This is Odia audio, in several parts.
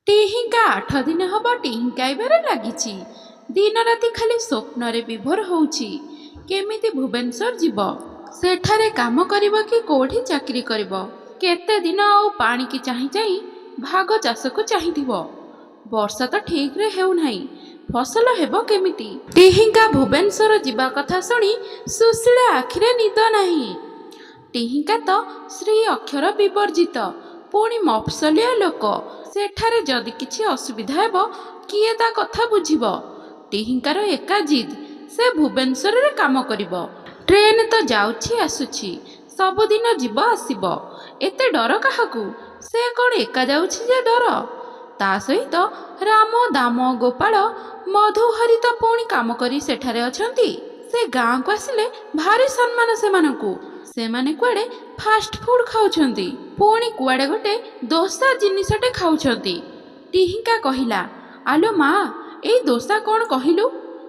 ଟିହିଙ୍କା 8 ଦିନ ହବ ଟିହିଙ୍କାଇବାରେ ଲାଗିଛି। ଦିନ ରାତି ଖାଲି ସ୍ୱପ୍ନରେ ବିଭୋର ହେଉଛି। କେମିତି ଭୁବନେଶ୍ୱର ଯିବ, ସେଠାରେ କାମ କରିବ କି କୋଉଠି ଚାକିରି କରିବ? କେତେ ଦିନ ଆଉ ପାଣିକି ଚାହିଁ ଚାହିଁ ଭାଗ ଚାଷକୁ ଚାହିଁଥିବ। ବର୍ଷା ତ ଠିକରେ ହେଉନାହିଁ, ଫସଲ ହେବ କେମିତି? ଟିହିଙ୍କା ଭୁବନେଶ୍ୱର ଯିବା କଥା ଶୁଣି ସୁଶୀଳା ଆଖିରେ ନିଦ ନାହିଁ। ଟିହିଙ୍କା ତ ଶ୍ରୀ ଅକ୍ଷର ବିବର୍ଜିତ, ପୁଣି ମଫସଲିଆ ଲୋକ। ସେଠାରେ ଯଦି କିଛି ଅସୁବିଧା ହେବ କିଏ ତା କଥା ବୁଝିବ? ଟିହିଙ୍କାର ଏକା ଜିଦ୍, ସେ ଭୁବନେଶ୍ୱରରେ କାମ କରିବ। ଟ୍ରେନ୍ ତ ଯାଉଛି ଆସୁଛି, ସବୁଦିନ ଯିବ ଆସିବ। ଏତେ ଡର କାହାକୁ? ସେ କ'ଣ ଏକା ଯାଉଛି ଯେ ଡର? ତା ସହିତ ରାମ, ଦାମ, ଗୋପାଳ, ମଧୁହରି ତ ପୁଣି କାମ କରି ସେଠାରେ ଅଛନ୍ତି। ସେ ଗାଁକୁ ଆସିଲେ ଭାରି ସମ୍ମାନ ସେମାନଙ୍କୁ। ସେମାନେ କୁଆଡ଼େ ଫାଷ୍ଟ ଫୁଡ୍ ଖାଉଛନ୍ତି, ପୁଣି କୁଆଡ଼େ ଗୋଟେ ଦୋସା ଜିନିଷଟେ ଖାଉଛନ୍ତି। ଟିହିଙ୍କା କହିଲା, ଆଲୋ ମା, ଏଇ ଦୋସା କ'ଣ କହିଲୁ?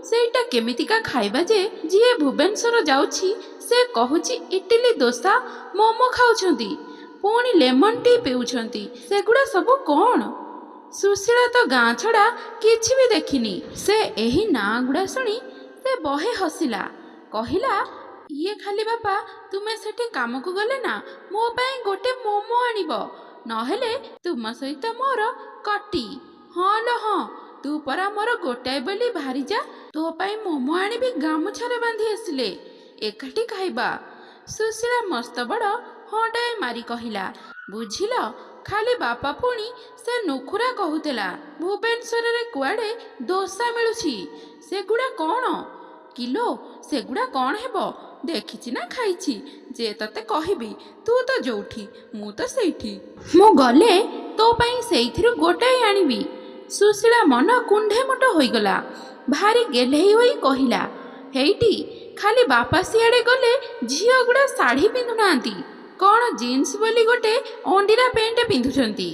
ସେଇଟା କେମିତିକା ଖାଇବା ଯେ ଯିଏ ଭୁବନେଶ୍ୱର ଯାଉଛି ସେ କହୁଛି ଇଟିଲି, ଦୋସା, ମୋମୋ ଖାଉଛନ୍ତି, ପୁଣି ଲେମନ୍ ଟି ପିଉଛନ୍ତି। ସେଗୁଡ଼ା ସବୁ କ'ଣ? ସୁଶୀଳା ତ ଗାଁ ଛଡ଼ା କିଛି ବି ଦେଖିନି। ସେ ଏହି ନାଁ ଗୁଡ଼ା ଶୁଣି ସେ ବହେ ହସିଲା। କହିଲା, ଇଏ ଖାଲି ବାପା, ତୁମେ ସେଠି କାମକୁ ଗଲେ ନା ମୋ ପାଇଁ ଗୋଟେ ମୋମୋ ଆଣିବ, ନହେଲେ ତୁମ ସହିତ ମୋର କଟି। ହଁ ଲୋ ହଁ, ତୁ ପରା ମୋର ଗୋଟାଏ ବୋଲି ଭାରିଯା, ତୋ ପାଇଁ ମୋମୋ ଆଣିବି ଗାମୁଛାରେ ବାନ୍ଧି ଆସିଲେ, ଏକାଠି ଖାଇବା। ସୁଶୀଳା ମସ୍ତ ବଡ଼ ହଁଟାଏ ମାରି କହିଲା, ବୁଝିଲ, ଖାଲି ବାପା। ପୁଣି ସେ ନୁଖୁରା କହୁଥିଲା, ଭୁବନେଶ୍ୱରରେ କୁଆଡ଼େ ଦୋସା ମିଳୁଛି, ସେଗୁଡ଼ା କ'ଣ କିଲୋ? ସେଗୁଡ଼ା କ'ଣ ହେବ? ଦେଖିଛି ନା ଖାଇଛି ଯେ ତତେ କହିବି, ତୁ ତ ଯୋଉଠି ମୁଁ ତ ସେଇଠି। ମୁଁ ଗଲେ ତୋ ପାଇଁ ସେଇଥିରୁ ଗୋଟାଏ ଆଣିବି। ସୁଶୀଳା ମନ କୁଣ୍ଢେ ମୋଟ ହୋଇଗଲା। ଭାରି ଗେହ୍ଲେଇ ହୋଇ କହିଲା, ହେଇଟି, ଖାଲି ବାପା ସିଆଡ଼େ ଗଲେ ଝିଅଗୁଡ଼ା ଶାଢ଼ୀ ପିନ୍ଧୁନାହାନ୍ତି, କ'ଣ ଜିନ୍ସ ବୋଲି ଗୋଟେ ଅଣ୍ଡିରା ପ୍ୟାଣ୍ଟ ପିନ୍ଧୁଛନ୍ତି।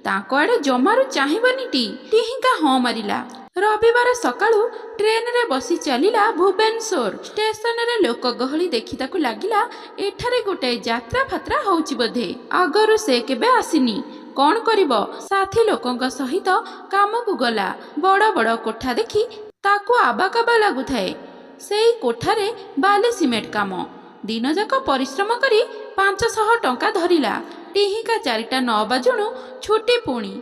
ତାଙ୍କ ଆଡ଼େ ଜମାରୁ ଚାହିଁବନି ଟି। ଟିହିଙ୍କା ହଁ ମାରିଲା। ରବିବାର ସକାଳୁ ଟ୍ରେନରେ ବସି ଚାଲିଲା ଭୁବନେଶ୍ୱର। ଷ୍ଟେସନରେ ଲୋକ ଗହଳି ଦେଖି ତାକୁ ଲାଗିଲା ଏଠାରେ ଗୋଟାଏ ଯାତ୍ରା ଫାତ୍ରା ହେଉଛି ବୋଧେ। ଆଗରୁ ସେ କେବେ ଆସିନି। କ'ଣ କରିବ, ସାଥୀ ଲୋକଙ୍କ ସହିତ କାମକୁ ଗଲା। ବଡ଼ ବଡ଼ କୋଠା ଦେଖି ତାକୁ ଆବାକାବା ଲାଗୁଥାଏ। ସେଇ କୋଠାରେ ବାଲି ସିମେଣ୍ଟ କାମ। ଦିନଯାକ ପରିଶ୍ରମ କରି 500 ଟଙ୍କା ଧରିଲା। ଟିହିଙ୍କା 4ଟା 9 ବାଜୁଣୁ ଛୁଟି, ପୁଣି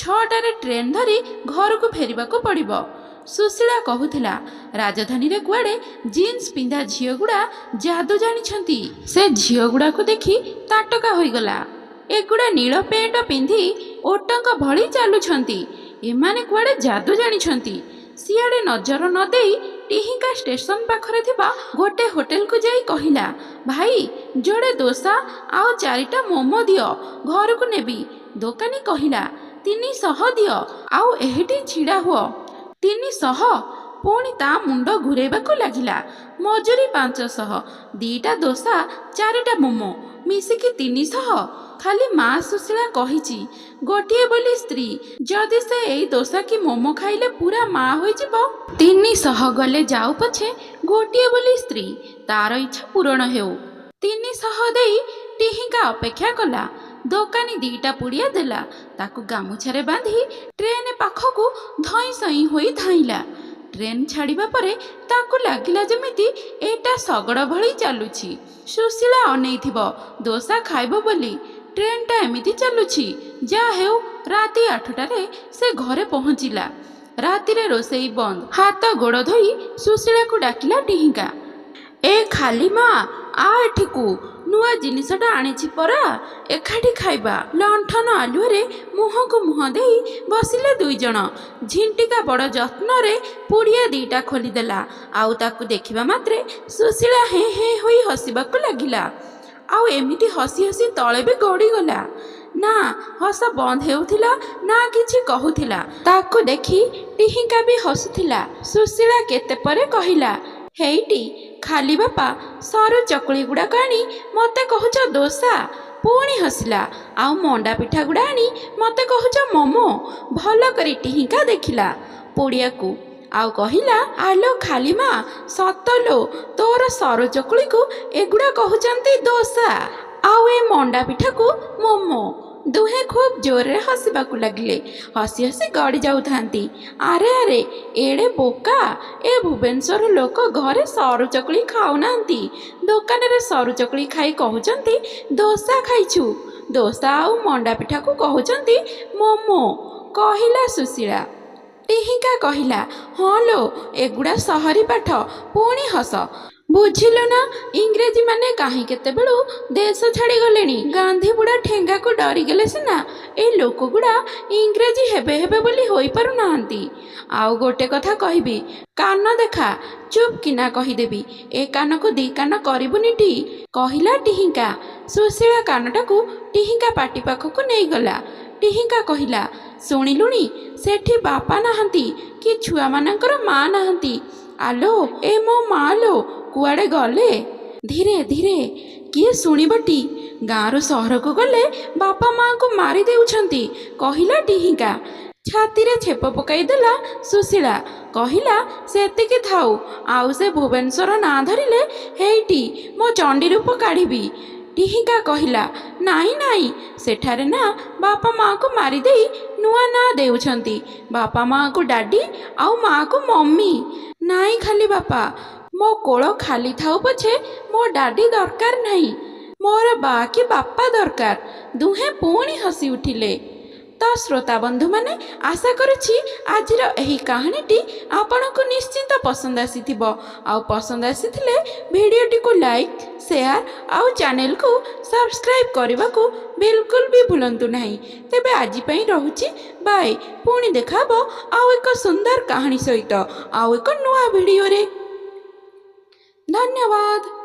6ଟାରେ ଟ୍ରେନ୍ ଧରି ଘରକୁ ଫେରିବାକୁ ପଡ଼ିବ। ସୁଶୀଳା କହୁଥିଲା, ରାଜଧାନୀରେ କୁଆଡ଼େ ଜିନ୍ସ ପିନ୍ଧା ଝିଅଗୁଡ଼ା ଯାଦୁ ଜାଣିଛନ୍ତି। ସେ ଝିଅଗୁଡ଼ାକୁ ଦେଖି ତାଟକା ହୋଇଗଲା। ଏଗୁଡ଼ା ନୀଳ ପ୍ୟାଣ୍ଟ ପିନ୍ଧି ଓଟଙ୍କ ଭଳି ଚାଲୁଛନ୍ତି, ଏମାନେ କୁଆଡ଼େ ଯାଦୁ ଜାଣିଛନ୍ତି। ସିଆଡ଼େ ନଜର ନ ଦେଇ ଟିହିଙ୍କା ଷ୍ଟେସନ ପାଖରେ ଥିବା ଗୋଟେ ହୋଟେଲକୁ ଯାଇ କହିଲା, ଭାଇ, ଯୋଡ଼େ ଦୋସା ଆଉ 4ଟା ମୋମୋ ଦିଅ, ଘରକୁ ନେବି। ଦୋକାନୀ କହିଲା, 300 ଦିଅ, ଆଉ ଏହିଠି ଛିଡ଼ା ହୁଅ। 300? ପୁଣି ତା ମୁଣ୍ଡ ଘୁରେଇବାକୁ ଲାଗିଲା। ମଜୁରୀ 500, 2ଟା ଦୋସା, 4ଟା ମୋମୋ, ମିଶିକି 300। ଖାଲି ମା ସୁଶୀଳା କହିଛି, ଗୋଟିଏ ବୋଲି ସ୍ତ୍ରୀ, ଯଦି ସେ ଏଇ ଦୋସା କି ମୋମୋ ଖାଇଲେ ପୁରା ମା ହୋଇଯିବ। 300 ଗଲେ ଯାଉ ପଛେ, ଗୋଟିଏ ବୋଲି ସ୍ତ୍ରୀ, ତାର ଇଚ୍ଛା ପୂରଣ ହେଉ। 300 ଦେଇ ଟିହିଙ୍କା ଅପେକ୍ଷା କଲା। ଦୋକାନୀ 2ଟା ପୁଡ଼ିଆ ଦେଲା। ତାକୁ ଗାମୁଛାରେ ବାନ୍ଧି ଟ୍ରେନ୍ ପାଖକୁ ଧଇଁ ସଇଁ ହୋଇ ଧାଇଁଲା। ଟ୍ରେନ୍ ଛାଡ଼ିବା ପରେ ତାକୁ ଲାଗିଲା ଯେମିତି ଏଇଟା ଶଗଡ଼ ଭଳି ଚାଲୁଛି। ସୁଶୀଳା ଅନେଇଥିବ ଦୋସା ଖାଇବ ବୋଲି। ଟ୍ରେନ୍ଟା ଏମିତି ଚାଲୁଛି। ଯାହା ହେଉ, ରାତି 8ଟାରେ ସେ ଘରେ ପହଞ୍ଚିଲା। ରାତିରେ ରୋଷେଇ ବନ୍ଦ। ହାତ ଗୋଡ଼ ଧୋଇ ସୁଶୀଳାକୁ ଡାକିଲା ଟିହିଙ୍କା, ଏ ଖାଲି ମା, ଆ ଏଠିକୁ, ନୂଆ ଜିନିଷଟା ଆଣିଛି ପରା, ଏକାଠି ଖାଇବା। ଲଣ୍ଠନ ଆଲୁଅରେ ମୁହଁକୁ ମୁହଁ ଦେଇ ବସିଲେ 2 ଜଣ। ଝିଣ୍ଟିକା ବଡ଼ ଯତ୍ନରେ ପୁଡ଼ିଆ 2ଟା ଖୋଲିଦେଲା। ଆଉ ତାକୁ ଦେଖିବା ମାତ୍ରେ ସୁଶୀଳା ହେଁ ହେଁ ହୋଇ ହସିବାକୁ ଲାଗିଲା। ଆଉ ଏମିତି ହସି ହସି ତଳେ ବି ଗଡ଼ିଗଲା। ନା ହସ ବନ୍ଦ ହେଉଥିଲା, ନା କିଛି କହୁଥିଲା। ତାକୁ ଦେଖି ଟିହିଙ୍କା ବି ହସୁଥିଲା। ସୁଶୀଳା କେତେ ପରେ କହିଲା, ହେଇଟି, ଖାଲି ବାପା, ସରୁ ଚକୁଳି ଗୁଡ଼ାକ ଆଣି ମୋତେ କହୁଛ ଦୋସା। ପୁଣି ହସିଲା। ଆଉ ମଣ୍ଡା ପିଠା ଗୁଡ଼ା ଆଣି ମୋତେ କହୁଛ ମୋମୋ। ଭଲ କରି ଟିହିଙ୍କା ଦେଖିଲା ପୁଡ଼ିଆକୁ, ଆଉ କହିଲା, ଆଲୋ ଖାଲି ମା, ସତଲୋ, ତୋର ସରୁ ଚକୁଳିକୁ ଏଗୁଡ଼ା କହୁଛନ୍ତି ଦୋସା, ଆଉ ଏ ମଣ୍ଡା ପିଠାକୁ ମୋମୋ। ଦୁହେଁ ଖୁବ୍ ଜୋରରେ ହସିବାକୁ ଲାଗିଲେ। ହସି ହସି ଗଡ଼ି ଯାଉଥାନ୍ତି। ଆରେ ଆରେ ଏଡ଼େ ବୋକା, ଏ ଭୁବନେଶ୍ୱର ଲୋକ ଘରେ ସରୁ ଚକୁଳି ଖାଉନାହାନ୍ତି, ଦୋକାନରେ ସରୁ ଚକୁଳି ଖାଇ କହୁଛନ୍ତି ଦୋସା ଖାଇଛୁ। ଦୋସା ଆଉ ମଣ୍ଡା ପିଠାକୁ କହୁଛନ୍ତି ମୋମୋ, କହିଲା ସୁଶୀଳା। ଟିହିଙ୍କା କହିଲା, ହଁ ଲୋ, ଏଗୁଡ଼ା ସହରୀ ପାଠ। ପୁଣି ହସ। ବୁଝିଲୁ ନା, ଇଂରେଜୀ ମାନେ କାହିଁ କେତେବେଳୁ ଦେଶ ଛାଡ଼ିଗଲେଣି। ଗାନ୍ଧୀ ବୁଢ଼ା ଠେଙ୍ଗାକୁ ଡରିଗଲେ ସିନା ଏ ଲୋକଗୁଡ଼ା ଇଂରେଜୀ ହେବେ ହେବେ ବୋଲି ହୋଇପାରୁନାହାନ୍ତି। ଆଉ ଗୋଟେ କଥା କହିବି, କାନ ଦେଖା, ଚୁପ୍ କିନା କହିଦେବି। ଏ କାନକୁ ଦି କାନ କରିବୁନି ଟି, କହିଲା ଟିହିଙ୍କା। ସୁଶୀଳା କାନଟାକୁ ଟିହିଙ୍କା ପାଟି ପାଖକୁ ନେଇଗଲା। ଟିହିଙ୍କା କହିଲା, ଶୁଣିଲୁଣି, ସେଠି ବାପା ନାହାନ୍ତି କି ଛୁଆମାନଙ୍କର ମା ନାହାନ୍ତି। ଆଲୋ ଏ ମୋ ମା ଲୋ, କୁଆଡ଼େ ଗଲେ? ଧୀରେ ଧୀରେ, କିଏ ଶୁଣିବଟି? ଗାଁରୁ ସହରକୁ ଗଲେ ବାପା ମାଆଙ୍କୁ ମାରି ଦେଉଛନ୍ତି, କହିଲା ଟିହିଙ୍କା। ଛାତିରେ ଛେପ ପକାଇଦେଲା ସୁଶୀଳା। କହିଲା, ସେତିକି ଥାଉ, ଆଉ ସେ ଭୁବନେଶ୍ୱର ନାଁ ଧରିଲେ ହେଇଟି ମୋ ଚଣ୍ଡୀ ରୂପ କାଢ଼ିବି। ଟିହିଙ୍କା କହିଲା, ନାଇଁ ନାଇଁ, ସେଠାରେ ନା ବାପା ମାଆଙ୍କୁ ମାରିଦେଇ ନୂଆ ନାଁ ଦେଉଛନ୍ତି। ବାପା ମାଆଙ୍କୁ ଡାଡ଼ି ଆଉ ମାଆକୁ ମମି। ନାଇଁ ଖାଲି ବାପା, ମୋ କୋଳ ଖାଲି ଥାଉ ପଛେ ମୋ ଡାଡ଼ି ଦରକାର ନାହିଁ, ମୋର ବା କି ବାପା ଦରକାର। ଦୁହେଁ ପୁଣି ହସି ଉଠିଲେ। ତ ଶ୍ରୋତା ବନ୍ଧୁମାନେ, ଆଶା କରୁଛି ଆଜିର ଏହି କାହାଣୀଟି ଆପଣଙ୍କୁ ନିଶ୍ଚିନ୍ତ ପସନ୍ଦ ଆସିଥିବ। ଆଉ ପସନ୍ଦ ଆସିଥିଲେ ଭିଡ଼ିଓଟିକୁ ଲାଇକ୍, ସେୟାର ଆଉ ଚ୍ୟାନେଲକୁ ସବସ୍କ୍ରାଇବ୍ କରିବାକୁ ବିଲକୁଲ ବି ଭୁଲନ୍ତୁ ନାହିଁ। ତେବେ ଆଜି ପାଇଁ ରହୁଛି, ବାଏ। ପୁଣି ଦେଖା ହେବ ଆଉ ଏକ ସୁନ୍ଦର କାହାଣୀ ସହିତ ଆଉ ଏକ ନୂଆ ଭିଡ଼ିଓରେ। ଧନ୍ୟବାଦ।